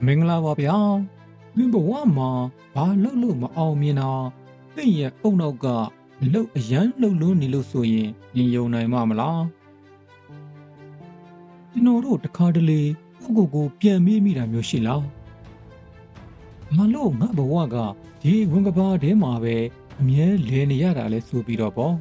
မင်္ဂလာပါဗျာသင်ဘဝမှာဘာလုပ်လို့မအောင်မြင်တာသင်ရဲ့အုံနောက်ကလှုပ်အရန်လှုပ်လွန်းနေလို့ဆိုရင်ရင်ယုံနိုင်မှာမလားကျွန်တော်တို့တခါတလေကိုပြန်မေးမိတာမျိုးရှိလားဘာလို့ငါဘဝကဒီဝင်ကဘာထဲမှာပဲအမြဲလဲနေရတာလဲဆိုပြီးတော့ပေါ့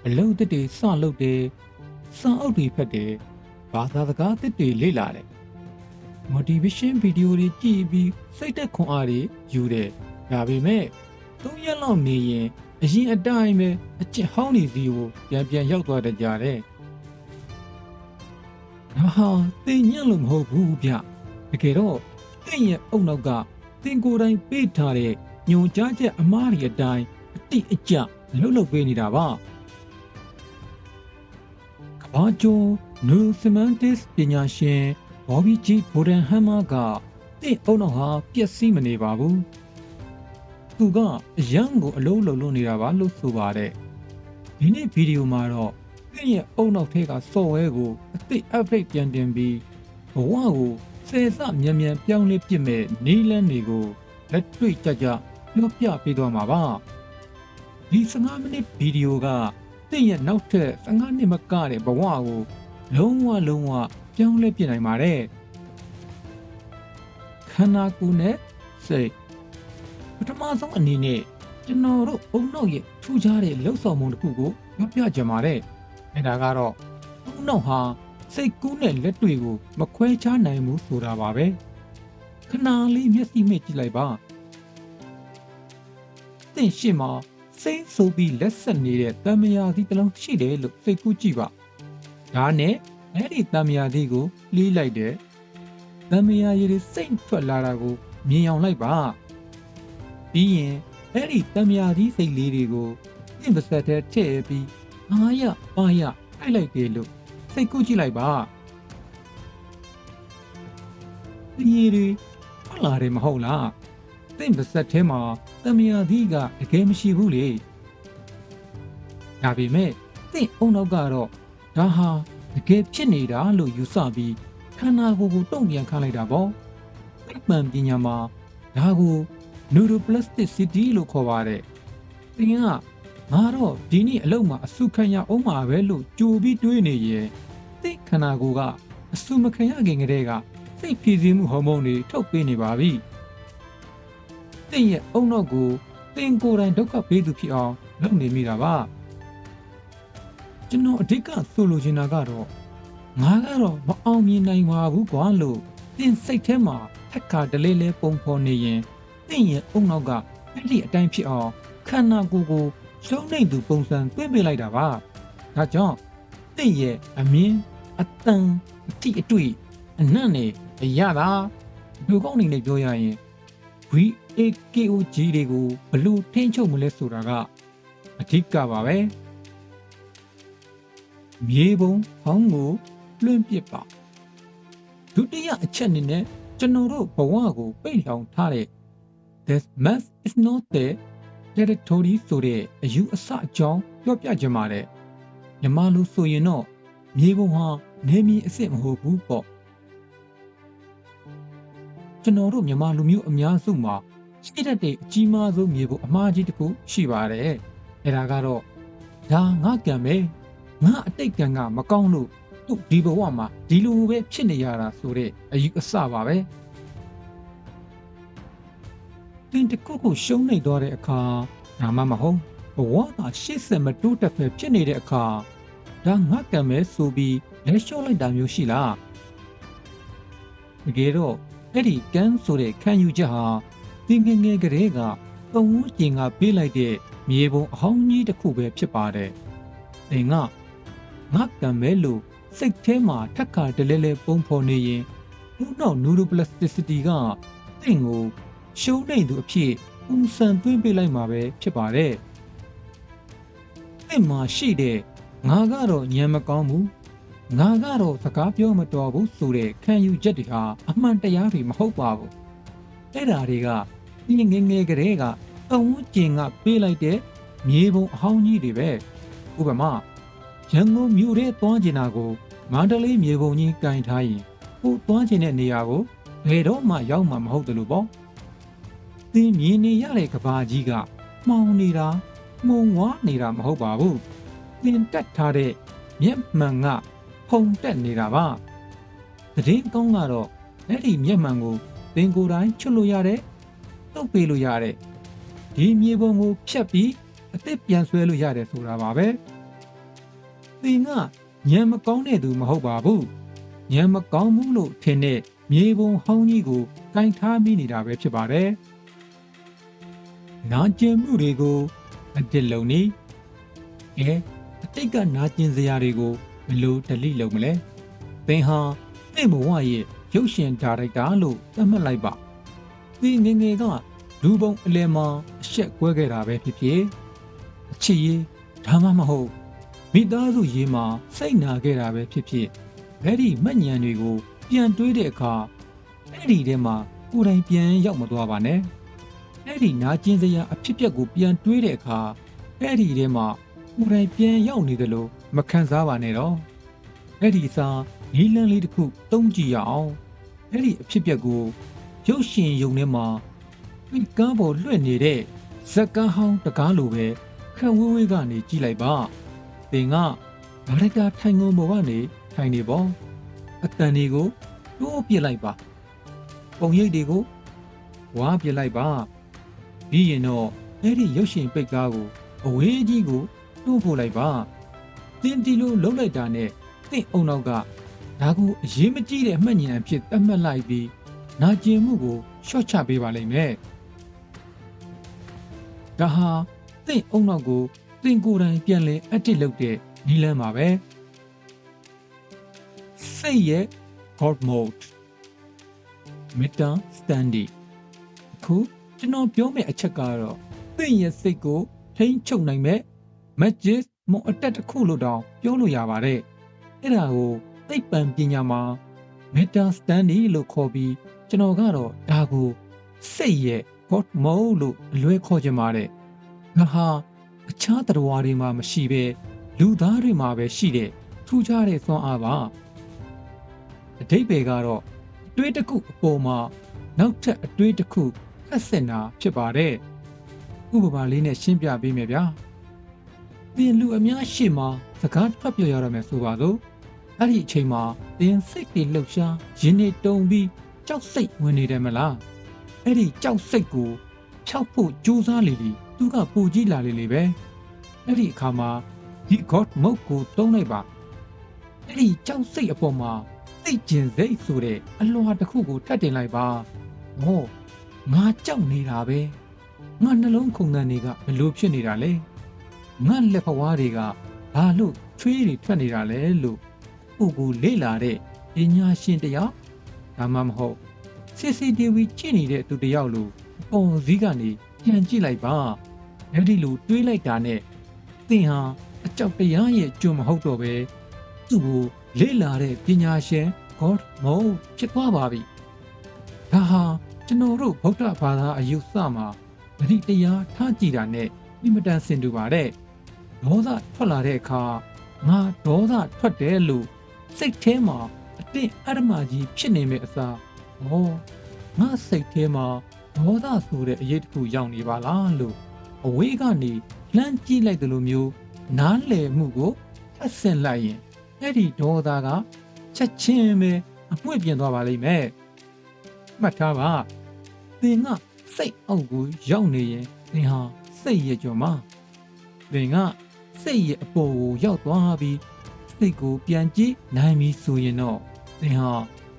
အလုပ်တစ်တွေစလုပ်တယ်စာအုပ်တွေဖတ်တယ်ဘာသာစကားတစ်တွေလေ့လာတယ် motivation video တွေကြည့်ပြီးစိတ်သက်ခွန်အားတွေယူတယ်ဒါပေမဲ့3ရက်လောက်နေရင်အရင်အတိုင်းပဲအကျင့်ဟောင်းနေစီကိုပြန်ရောက်သွားတတ်ကြတယ်ဒါဟာသင်ညံ့လို့မဟုတ်ဘူးဗျတကယ်တော့သင်ရဲ့အုံနောက်ကသင်ကိုယ်တိုင်ပေးထားတဲ့ညွန်ကြားချက်အမားတွေအတိုင်းအတိအကျလှုပ်ပေးနေတာပါကဘာကျော် Neuroscientist ပညာရှင်ဘော်ဘီဂျီဘိုဒန်ဟမ်မာကသင်အုံနောက်ဟာပျက်စီးမနေပါဘူးသူကအရန်ကိုအလုံးလုံးလုံးနေတာပါလို့ဆိုပါတယ်ဒီနေ့ဗီဒီယိုမှာတော့သင်ရဲ့အုံနောက်ထဲက software ကိုအသစ် update ပြန်တင်ပြီးဘဝကိုဆယ်ဆမြန်ပြောင်းလဲပစ်မဲ့နီးလန်းတွေကိုလက်တွေ့ကြပြောပြပေးသွားမှာပါဒီ15မိနစ်ဗီဒီယိုကသင်ရဲ့နောက်ထပ်15နှစ်မကတဲ့ဘဝကိုလုံးဝပြောင်းလဲပြနိုင်ပါတယ်ခန္ဓာကိုယ်နဲ့စိတ်ပထမဆုံးအနေနဲ့ကျွန်တော်တို့အုံနောက်ရဲ့ထူးခြားတဲ့လှုပ်ဆောင်မှုတစ်ခုကိုပြောပြကြပါမယ်အဲဒါကတော့အုံနောက်ဟာစိတ်ကူးနဲ့လက်တွေကိုမခွဲခြားနိုင်ဘူးဆိုတာပါပဲခဏလေးမျက်စိမိတ်ကြည့်လိုက်ပါသင်ရှေ့မှာစိတ်ဆိုးပြီးလက်ဆက်နေတဲ့တမယာသီးတစ်လုံးရှိတယ်လို့စိတ်ကူးကြည့်ပါဒါနဲ့အဲ့ဒီတမယာသီးကိုလှီးလိုက်တယ်တမယာရည်စိတ်ထွက်လာတာကိုမြင်အောင်လိုက်ပါပြီးရင်အဲ့ဒီတမယာသီးစိတ်လေးတွေကိုသင်ပါစက်ထဲထည့်ပြီးအားရပါရထိုက်လိုက်တယ်လို့စိတ်ကူးကြည့်လိုက်ပါဒီရီထွက်လာတယ်မဟုတ်လားသင်ပါစက်ထဲမှာတမယာသီးကတကယ်မရှိဘူးလေဒါပေမဲ့သင်အုံနောက်ကတော့ဒါဟာတကယ်ဖြစ်နေတာလို့ယူဆပြီးခန္ဓာကိုယ်ကိုတုံ့ပြန်ခန့်လိုက်တာပေါ့သိပ္ပံပညာမှာဒါကို neuroplasticity လို့ခေါ်ပါတယ်သင်ကငါတော့ဒီနေ့အလုပ်မှာအဆုခံရအောင်မှာပဲလို့ကြိုပြီးတွေးနေရင်သိခန္ဓာကိုယ်ကအဆုမခံရခင်ကတည်းကစိတ်ဖြည့်ဆည်းမှုဟော်မုန်းတွေထုတ်ပေးနေပါပြီသင်ရဲ့အုံနောက်ကိုသင်ကိုယ်တိုင်ဒုက္ခပေးသူဖြစ်အောင်လုပ်နေမိတာပါကျွန်တော်အဓိကဆိုလိုချင်တာကတော့ငါကတော့မအောင်မြင်နိုင်ပါဘူးကွာလို့သင်စိတ်ထဲမှာထက်ခါတလေလဲပုံဖော်နေရင်သင်ရဲ့အုံနောက်ကအဲ့ဒီအတိုင်းဖြစ်အောင်ခန္ဓာကိုယ်ကိုရှုံးနေသူပုံစံသွင်းပေးလိုက်တာပါဒါကြောင့်သင်ရဲ့အမြင်အတန်အတိအတွေ့အနံ့နဲ့အရသာလူကောင်းနေနဲ့ပြောရရင် VAKOG တွေကိုဘလို့ထိန်းချုပ်မလဲဆိုတာကအဓိကပါပဲမြေပုံဟောင်းကိုလွှင့်ပစ်ပါဒုတိယအချက်အနေနဲ့ကျွန်တော်တို့ဘဝကိုပိတ်လောင်ထားတဲ့ this mass is not the territory ဆိုတဲ့အယူအဆအကြောင်းပြောပြကြမှာတဲ့မြန်မာလူဆိုရင်တော့မြေပုံဟာနေမီအစ်စ်မဟုတ်ဘူးပေါ့ကျွန်တော်တို့မြန်မာလူမျိုးအများစုမှာရှိတတ်တဲ့အကြီးမားဆုံးမြေပုံအမှားကြီးတစ်ခုရှိပါတယ်အဲဒါကတော့ဒါငါကံပဲငါအတိတ်ကံကမကောင်းလို့သူ့ဒီဘဝမှာဒီလိုပဲဖြစ်နေရတာဆိုတဲ့အယူအဆပါပဲသင်တခုခုရှုံးနေသွားတဲ့အခါဒါမှမဟုတ်ဘဝကရှေ့ဆက်မတိုးတက်ပဲဖြစ်နေတဲ့အခါဒါငါကံပဲဆိုပြီးလက်လျှော့လိုက်တာမျိုးရှိလားတကယ်တော့အဲ့ဒီကံဆိုတဲ့ခံယူချက်ဟာသင်ငယ်ငယ်ကလေးကပုံဝန်းကျင်ကပေးလိုက်တဲ့မြေပုံအဟောင်းကြီးတစ်ခုပဲဖြစ်ပါတယ်သင်ကငါကံပဲလို့စိတ်ထဲမှာထက်ခါတလဲလဲပုံဖော်နေရင်ဘုနောက် neuroplasticity ကသင်ကိုရှုံးနေသူအဖြစ်ပုံစံသွင်းပေးလိုက်မှာပဲဖြစ်ပါတယ်သင်မှာရှိတဲ့ငါကတော့ဉာဏ်မကောင်းဘူးငါကတော့စကားပြောမတော်ဘူးဆိုတဲ့ခံယူချက်တွေဟာအမှန်တရားတွေမဟုတ်ပါဘူးအဲ့ဒါတွေကဒီငယ်ငယ်ကလေးကပုံဝန်းကျင်ကပေးလိုက်တဲ့မြေပုံအဟောင်းကြီးတွေပဲဥပမာရန်ကုန်မြို့ထဲသွားကျင်တာကိုမန္တလေးမြေပုံကြီးကင်ထားရင်ကိုသွားကျင်တဲ့နေရာကို ဘယ်တော့မှရောက်မှာမဟုတ်တယ်လို့ပေါ့သင်မြင်နေရတဲ့ကဘာကြီးကမှောင်နေတာမှုံဝါနေတာမဟုတ်ပါဘူးသင်တက်ထားတဲ့မျက်မှန်ကဖုံတက်နေတာပါသတင်းကောင်းကတော့အဲ့ဒီမျက်မှန်ကိုသင်ကိုယ်တိုင်ချွတ်လို့ရတယ်တုတ်ပေးလို့ရတယ်ဒီမြေပုံကိုဖြတ်ပြီးအစ်စ်ပြန်ဆွဲလို့ရတယ်ဆိုတာပါပဲသင်ကညံမကောင်းတဲ့သူမဟုတ်ပါဘူးညံမကောင်းဘူးလို့ထင်တဲ့မြေပုံဟောင်းကြီးကိုကင်ထားမိနေတာပဲဖြစ်ပါတယ်နာကျင်မှုတွေကိုအတစ်လုံးနေအတိတ်ကနာကျင်စရာတွေကိုဘယ်လိုဒလိလုပ်မလဲသင်ဟာသင်ဘဝရဲ့ရုပ်ရှင်ဒါရိုက်တာလို့သတ်မှတ်လိုက်ပါသင်ငယ်ငယ်ကလူပုံအလယ်မှာအဆက်ကွဲခဲ့တာပဲဖြစ်ဖြစ်အချစ်ရေးဒါမှမဟုတ်မိသားစုရေးမှာစိတ်နာခဲ့တာပဲဖြစ်ဖြစ်အဲ့ဒီမှတ်ဉာဏ်တွေကိုပြန်တွေးတဲ့အခါအဲ့ဒီထဲမှာကိုယ်တိုင်ပြန်ရောက်မသွားပါနဲ့အဲ့ဒီနာကျင်စရာအဖြစ်အပျက်ကိုပြန်တွေးတဲ့အခါအဲ့ဒီထဲမှာကိုယ်တိုင်ပြန်ရောက်နေတယ်လို့မခံစားပါနဲ့တော့အဲ့ဒီစာနီးလန်းလေးတစ်ခုသုံးကြည့်ရအောင်အဲ့ဒီအဖြစ်အပျက်ကိုရုပ်ရှင်ယုံထဲမှာဒီကမ်းပေါ်လွှင့်နေတဲ့ဇက်ကားဟောင်းတကားလိုပဲခက်ဝေးဝေးကနေကြည့်လိုက်ပါသင်ကဒါရိုက်တာထိုင်ကုန်ပေါ်ကနေထိုင်နေပေါ့အတန်တွေကိုတိုးပြစ်လိုက်ပါပုံရိပ်တွေကိုဝါပြစ်လိုက်ပါပြီးရင်တော့အဲ့ဒီရုပ်ရှင်ပိတ်ကားကိုအဝေးကြီးကိုတိုးဖို့လိုက်ပါသင်ဒီလိုလှုပ်လိုက်တာနဲ့သင်အုံနောက်ကဒါကိုအရေးမကြီးတဲ့အမှတ်ဉာဏ်အဖြစ်သတ်မှတ်လိုက်ပြီးနာကျင်မှုကိုရှော့ချပေးပါလိမ့်မယ်ဒါဟာသင်အုံနောက်ကိုသင်ကိုယ်တိုင်ပြန်လဲအတစ်လုပ်တဲ့နည်းလမ်းပါပဲစိတ်ရဲ့ God mode meta standing အခုကျွန်တော်ပြောမယ့်အချက်ကတော့သင်ရဲ့စိတ်ကိုထိန်းချုပ်နိုင်မဲ့ magic မအတက်တစ်ခုလို့တောင်ပြောလို့ရပါတယ်အဲ့ဒါကိုသိပ္ပံပညာမှာ meta standing လို့ခေါ်ပြီးကျွန်တော်ကတော့ဒါကိုစိတ်ရဲ့ God mode လို့အလွဲခေါ်ချင်ပါတယ်ငါဟာအခြားသတ္တဝါတွေမှာမရှိဘဲလူသားတွေမှာပဲရှိတဲ့ထူးခြားတဲ့စွမ်းအားပါအဓိပ္ပာယ်ကတော့အတွေးတစ်ခုအပေါ်မှာနောက်ထပ်အတွေးတစ်ခုဖက်ဆင်တာဖြစ်ပါတယ်ဥပမာလေးနဲ့ရှင်းပြပေးမယ်ဗျာသင်လူအများရှေ့မှာစကားထွက်ပြောရရမယ်ဆိုပါစို့အဲ့ဒီအချိန်မှာသင်စိတ်တွေလှုပ်ရှားရင်းနေတုန်ပြီးကြောက်စိတ်ဝင်နေတယ်မလားအဲ့ဒီကြောက်စိတ်ကိုဖြောက်ဖို့ကြိုးစားလေလေသူကပူကြည့်လာလေလေပဲအဲ့ဒီအခါမှာဒီ God mode ကိုသုံးလိုက်ပါအဲ့ဒီကြောက်စိတ်အပေါ်မှာသိကျင်စိတ်ဆိုတဲ့အလွှာတစ်ခုကိုထပ်တင်လိုက်ပါဟောငါကြောက်နေတာပဲငါနှလုံးခုန်သံတွေကဘလို့ဖြစ်နေတာလဲငါလက်ဖွားတွေကဘာလို့ချွေးတွေထွက်နေတာလဲလို့ကိုကိုလေ့လာတဲ့ပညာရှင်တယောက်ဒါမှမဟုတ် CCTV ကြည့်နေတဲ့သူတယောက်လို့ပုံစည်းကနေပြန်ကြည့်လိုက်ပါအဲ့ဒီလိုတွေးလိုက်တာနဲ့သင်ဟာအကြောက်တရားရဲ့ကျွန်းမဟုတ်တော့ပဲသူ့ကိုလေ့လာတဲ့ပညာရှင် God mode ဖြစ်သွားပါပြီဒါဟာကျွန်တော်တို့ဗုဒ္ဓဘာသာအယူဆမှာဂရိတရားထားကြည့်တာနဲ့အင်မတန်ဆင်တူပါတယ်ဒေါသထွက်လာတဲ့အခါငါဒေါသထွက်တယ်လို့စိတ်ထဲမှာအတင်းအဓမ္မကြီးဖြစ်နေမယ့်အစားဟောငါစိတ်ထဲမှာဒေါသဆိုတဲ့အရေးတစ်ခုရောက်နေပါလားလို့အဝေးကနေလှမ်းကြည့်လိုက်တယ်လို့မျိုးနားလည်မှုကိုထပ်ဆင့်လိုက်ရင်အဲ့ဒီဒေါသကချက်ချင်းပဲအမွှေ့ပြင်သွားပါလိမ့်မယ်မှတ်ထားပါသင်ကစိတ်အောက်ကိုရောက်နေရင်သင်ဟာစိတ်ရဲ့ကြော်မှာသင်ကစိတ်ရဲ့အပေါ်ကိုရောက်သွားပြီးစိတ်ကိုပြန်ကြည့်နိုင်ပြီဆိုရင်တော့သင်ဟာ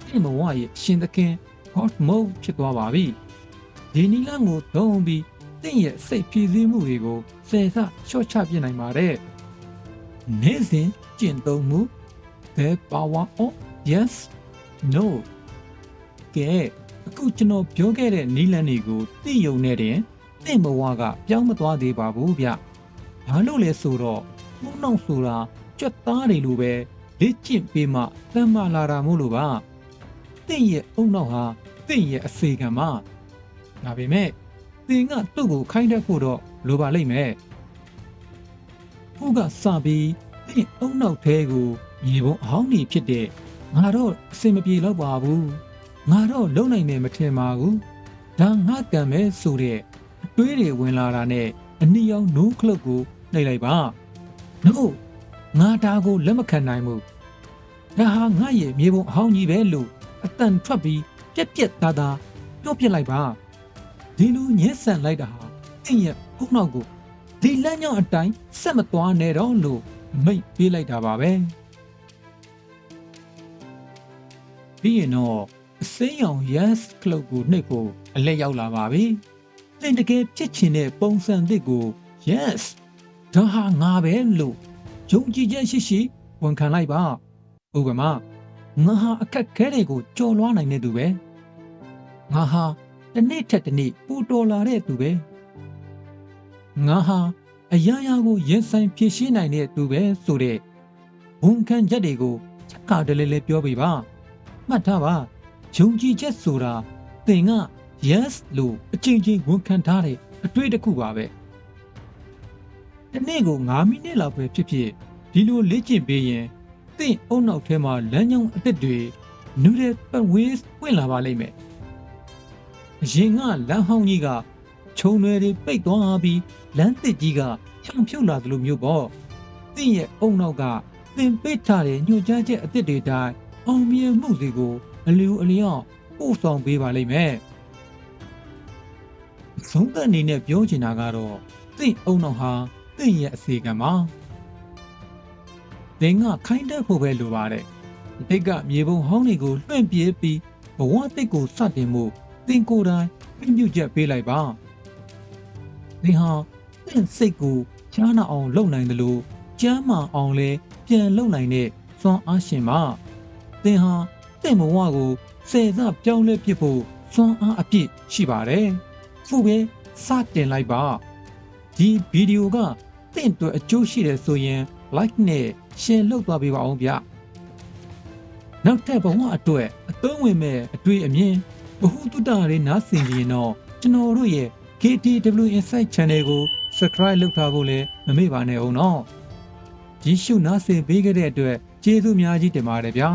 သင်ဘဝရဲ့အရှင်သခင် God mode ဖြစ်သွားပါပြီဒီနည်းလမ်းကိုသုံးပြီးသင်ရဲ့စိတ်ဖြည့်ဆည်းမှုတွေကိုဆယ်ဆလျှော့ချပြနိုင်ပါတယ်နေ့စဉ်ကျင့်သုံးမှု The power of yes no ကဲအခုကျွန်တော်ပြောခဲ့တဲ့နည်းလမ်းတွေကိုသိယုံနဲ့တင်သင်ဘဝကပြောင်းမသွားသေးပါဘူးဗျဘာလို့လဲဆိုတော့ဘုံနောက်ဆိုတာကြွက်သားတွေလိုပဲလေ့ကျင့်ပေးမှတမ်းမာလာတာမို့လို့ပါသင်ရဲ့အုံနောက်ဟာသင်ရဲ့အစေခံမှာဒါပေမဲ့သင်ကသူ့ကိုခိုင်းတတ်ဖို့တော့လိုပါလိမ့်မယ်ခုကစပြီးသင်အုံနောက်သေးကိုမြေပုံအဟောင်းကြီးဖြစ်တဲ့ငါတော့အစင်မပြေတော့ပါဘူး ငါတော့လုံနိုင်မယ်မထင်ပါဘူးဒါငါကံပဲဆိုတဲ့အတွေးတွေဝင်လာတာနဲ့အနီရောင်နိုးခလုတ်ကိုနှိပ်လိုက်ပါနို့ငါဒါကိုလက်မခံနိုင်ဘူးဒါဟာငါရဲ့မြေပုံအဟောင်းကြီးပဲလို့အတန်ထွက်ပြီးပြက်ပြက်သားသားပြောပြလိုက်ပါဒီလိုညှက်ဆန်လိုက်တာဟာတင့်ရဲ့ဖုန်းနောက်ကိုဒီလမ်းကြောင်းအတိုင်းဆက်မသွားနဲ့တော့လို့မိတ်ပေးလိုက်တာပါပဲပြီးရင်တော့အစိမ်းရောင် yes ခလုတ်ကိုနှိပ်ဖို့အလက်ရောက်လာပါပြီသင်တကယ်ဖြစ်ချင်တဲ့ပုံစံသစ်ကို yes ဒါဟာငါပဲလို့ယုံကြည်ချက်ရှိရှိဝန်ခံလိုက်ပါဥပမာငါဟာအခက်ခဲတွေကိုကြော်လွှားနိုင်တဲ့သူပဲငါဟာတစ်နေ့ထက်တစ်နေ့ပူတော်လာတဲ့သူပဲငါဟာအရာရာကိုရင်ဆိုင်ဖြည့်ရှင်းနိုင်တဲ့သူပဲဆိုတဲ့ဝန်ခံချက်တွေကိုချက်ကာတလဲလဲပြောပြပါမှတ်ထားပါယုံကြည်ချက်ဆိုတာသင်က yes လို့အချင်းချင်းဝန်ခံထားတဲ့အတွေ့တစ်ခုပါပဲဒီနေ့ကို9မိနစ်လောက်ပဲဖြစ်ဖြစ်ဒီလိုလေ့ကျင့်ပေးရင်သင်အုံနောက်ထဲမှာလမ်းကြောင်းအသစ်တွေနူးတဲ့ပတ်ဝန်းပွင့်လာပါလိမ့်မယ်အရင်ကလမ်းဟောင်းကြီးကခြုံတွေပိတ်သွားပြီးလမ်းသစ်ကြီးကဖြောင်ဖြုတ်လာသလိုမျိုးပေါ့သင်ရဲ့အုံနောက်ကသင်ပိတ်ထားတဲ့ညှို့ချချက်အသစ်တွေတိုင်းအောင်မြင်မှုတွေကိုအလျော်အလျော့ပို့ဆောင်ပေးပါလိမ့်မယ်ဆုံးသက်အနေနဲ့ပြောချင်တာကတော့သင်အုံနောက်ဟာသင်ရဲ့အစီကံပါသင်ကခိုင်းတတ်ဖို့ပဲလိုပါတယ်အတိတ်ကမြေပုံဟောင်းတွေကိုလွှင့်ပြေးပြီးဘဝတစ်ကိုစတင်မှုသင်ကိုယ်တိုင်ပြည့်ချက်ပေးလိုက်ပါသင်ဟာသင်စိတ်ကိုချားနာအောင်လုပ်နိုင်တယ်လို့ကျမ်းမာအောင်လဲပြန်လုပ်နိုင်တဲ့စွမ်းအားရှင်ပါသင်ဟာသင်ဘဝကိုဆယ်ဆပြောင်းလဲပြဖို့စွမ်းအားအပြည့်ရှိပါတယ်ခုပဲစတင်လိုက်ပါဒီဗီဒီယိုကသင်အတွက်အကျိုးရှိတယ်ဆိုရင် like နဲ့ share လုပ်သွားပေးပါအောင်ဗျနောက်ထပ်ဘဝအတွက်အသုံးဝင်မဲ့အတွေ့အမြင်ဘ ഹു တုတ္တရေးနားဆင်ကြရင်တော့ကျွန်တော်တို့ရဲ့ KTW Insight Channel ကို subscribe လုပ်ထားဖို့လည်းမမေ့ပါနဲ့အောင်နော်ဒီရှုနားဆင်ပေးခဲ့တဲ့အတွက်ကျေးဇူးများကြီးတင်ပါတယ်ဗျာ